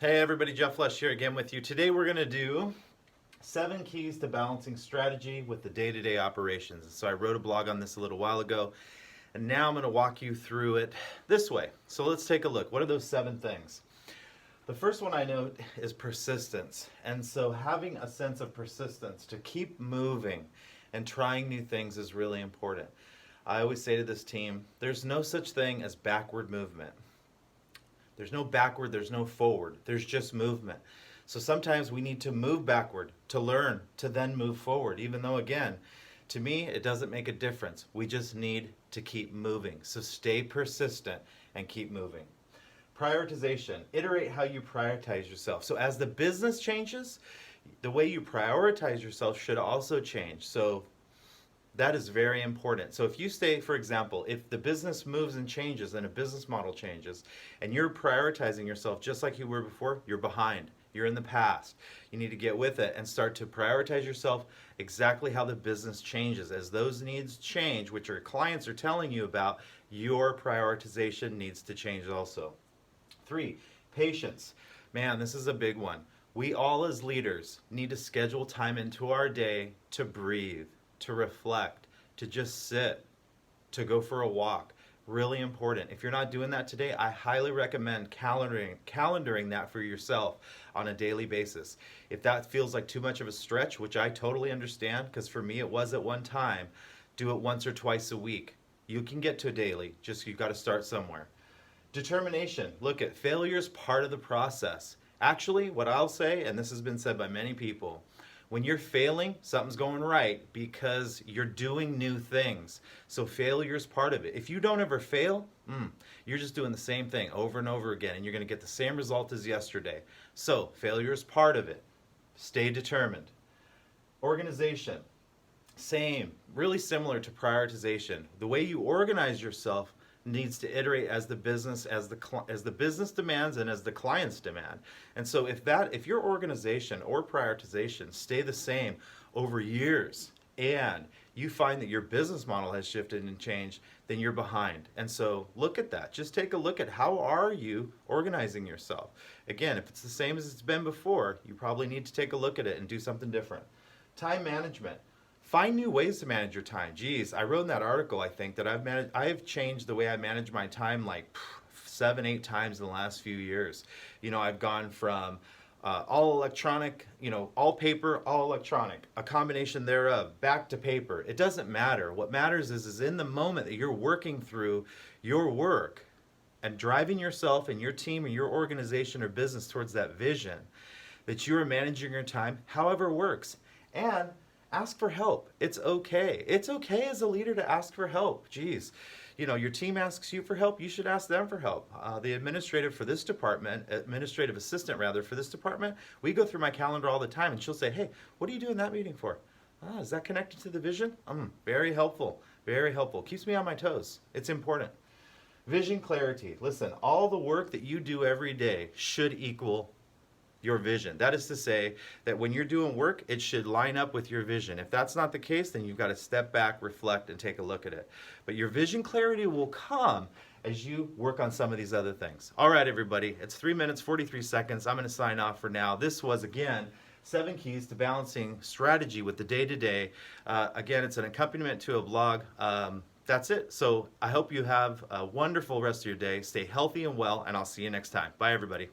Hey everybody, Jeff Lesh here again with you. Today we're going to do 7 keys to balancing strategy with the day-to-day operations. So I wrote a blog on this a little while ago, and now I'm going to walk you through it this way. So let's take a look. What are those 7 things? The first one I note is persistence. And so having a sense of persistence to keep moving and trying new things is really important. I always say to this team, there's no such thing as backward movement. There's no backward, there's no forward. There's just movement. So sometimes we need to move backward to learn, to then move forward, even though, again, to me, it doesn't make a difference. We just need to keep moving. So stay persistent and keep moving. Prioritization. Iterate how you prioritize yourself. So as the business changes, the way you prioritize yourself should also change. So that is very important. So if you stay, for example, if the business moves and changes and a business model changes and you're prioritizing yourself just like you were before, you're behind. You're in the past. You need to get with it and start to prioritize yourself exactly how the business changes. As those needs change, which your clients are telling you about, your prioritization needs to change also. 3, patience. Man, this is a big one. We all as leaders need to schedule time into our day to breathe, to reflect, to just sit, to go for a walk. Really important. If you're not doing that today, I highly recommend calendaring that for yourself on a daily basis. If that feels like too much of a stretch, which I totally understand, because for me it was at one time, do it once or twice a week. You can get to daily, just you've got to start somewhere. Determination. Look, at failure is part of the process. Actually, what I'll say, and this has been said by many people, when you're failing, something's going right because you're doing new things. So failure is part of it. If you don't ever fail, you're just doing the same thing over and over again, and you're going to get the same result as yesterday. So failure is part of it. Stay determined. Organization. Same, really similar to prioritization. The way you organize yourself needs to iterate as the business demands and as the clients demand. And so if your organization or prioritization stay the same over years and you find that your business model has shifted and changed, then you're behind. And so look at that. Just take a look at how are you organizing yourself. Again, if it's the same as it's been before, you probably need to take a look at it and do something different. Time management. Find new ways to manage your time. Geez, I wrote in that article, I think, that I've changed the way I manage my time like 7, 8 times in the last few years. You know, I've gone from all electronic, all paper, all electronic, a combination thereof, back to paper. It doesn't matter. What matters is in the moment that you're working through your work and driving yourself and your team or your organization or business towards that vision, that you are managing your time however works. And ask for help. It's okay. It's okay as a leader to ask for help. Geez, your team asks you for help, you should ask them for help. The administrative assistant rather, for this department, we go through my calendar all the time and she'll say, hey, what are you doing that meeting for? Is that connected to the vision? Very helpful. Very helpful. Keeps me on my toes. It's important. Vision clarity. Listen, all the work that you do every day should equal your vision. That is to say that when you're doing work, it should line up with your vision. If that's not the case, then you've got to step back, reflect, and take a look at it. But your vision clarity will come as you work on some of these other things. All right, everybody, it's 3 minutes, 43 seconds. I'm going to sign off for now. This was, again, 7 keys to balancing strategy with the day-to-day. Again, it's an accompaniment to a blog. That's it. So I hope you have a wonderful rest of your day. Stay healthy and well, and I'll see you next time. Bye, everybody.